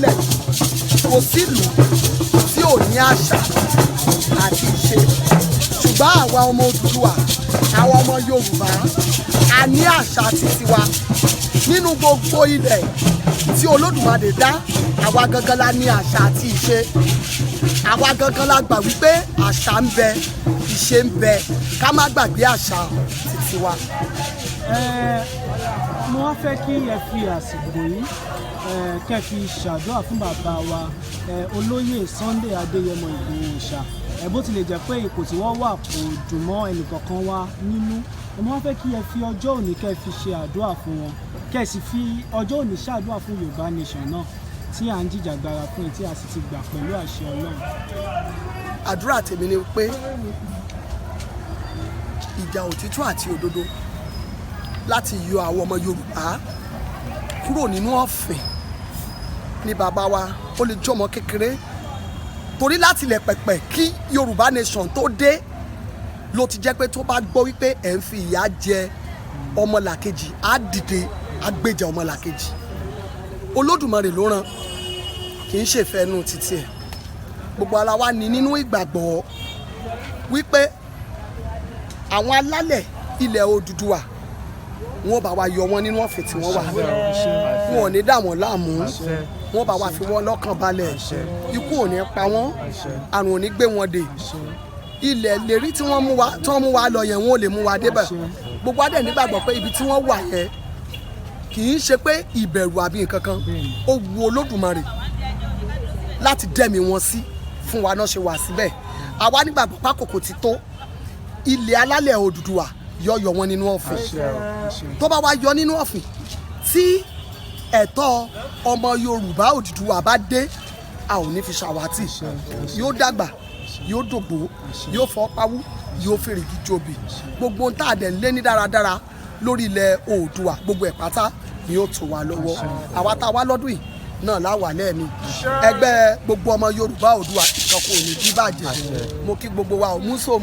kò sílùú tí ò ní àṣà àti ìṣe ṣùgbọ́n àwa ọmọ Odùduwà àwọn ọmọ Yorùbá a ní àṣà títí wa nínú gbogbo ilẹ̀ tí Olódùmarè dá àwa gangan la ní àṣà àti ìṣe àwa gangan la gbà wípé àṣà ń bẹ ìṣe ń bẹ ká má gbàgbé àṣà títí wa. Mo wá fẹ́ kí ẹ fi àsìkò yìí kẹ́ fi ṣàdúrà fún bàbá wa olóyè Sunday Adéyẹmọ Ìgbòho Òòṣà bó tilẹ̀ jẹ́ pé ipò tí wọ́n wà kò dùn mọ́ ẹnìkankan wa nínú. Mo wá fẹ́ kí ẹ fi ọjọ́ òní kẹ́ fi ṣe àdúrà fún wọn kẹ́ ẹ sì fi ọjọ́ òní ṣàdúrà fún Yorùbá Nation náà tí à ń jìjàgbara fún tí a sì ti gbà pẹ̀lú àṣẹ Ọlọ́run. Àdúrà tèmi ni pé ìjà òtítọ́ àti òdodo láti yọ àwọn ọmọ Yorùbá kúrò nínú ọ̀fìn ni bàbá wa ó lè jọmọ kékeré torí láti ilẹ̀ pẹ̀pẹ̀ kí Yorùbá Nation tó dé ló ti jẹ́ pé tó bá gbọ́ wípé ẹ̀ ń fi ìyà jẹ ọmọlàkejì á dìde á gbèjà ọmọlàkejì. Olódùmarè ló rán kì í ṣèfẹ́ inú títí ẹ̀ gbogbo ara wa ní nínú ìgbàgbọ́ wípé àwọn alálẹ̀ ilẹ̀ Odùduwà wọn bá wa yọ wọn nínú ọ̀fìn tí wọ́n wà wọn ò ní dà wọ́n láàmú wọn bá wa fi wọ́n lọ́kàn balẹ̀ ikú ò ní pa wọ́n àrùn ò ní gbé wọn dè ilẹ̀ lérí tí wọ́n mú wa lọ yẹn wọn ò lè mú wa débẹ̀ gbogbo adẹ̀ nígbàgbọ́ pé ibi tí wọ́n wà yẹn kì í ṣe pé ìbẹ̀rù àbí nǹkan kan ó wu Olódùmarè láti dẹ́mi wọn sí fún wa náà ṣe wà síbẹ̀ àwa nígbàgbọ́ pákòkò ti tó ilẹ̀ alálẹ̀ Odùduwà yọ wọn nínú ọ̀fìn tó bá wá yọ nínú ọ̀fìn tí ẹ̀tọ́ ọmọ Yorùbá Odùduwà bá dé a ò ní fi ṣàwátì yóò dàgbà yóò dògbò yóò fọ́ pawú yóò fèrègì jòbì gbogbo ohun tá a dẹ̀ ń lé ní dáradára lórí ilẹ̀ Oòduà gbogbo ẹ̀ pátá ni yóò tó wa lọ́wọ́ àwa tá a wá lọ́dún yìí náà láwà lẹ́ẹ̀mí ẹgbẹ́ gbogbo ọmọ Yorùbá Oòduà ìkọ̀kọ̀ ò ní bí bàjẹ́ mo kí gbogbo wa ò múso.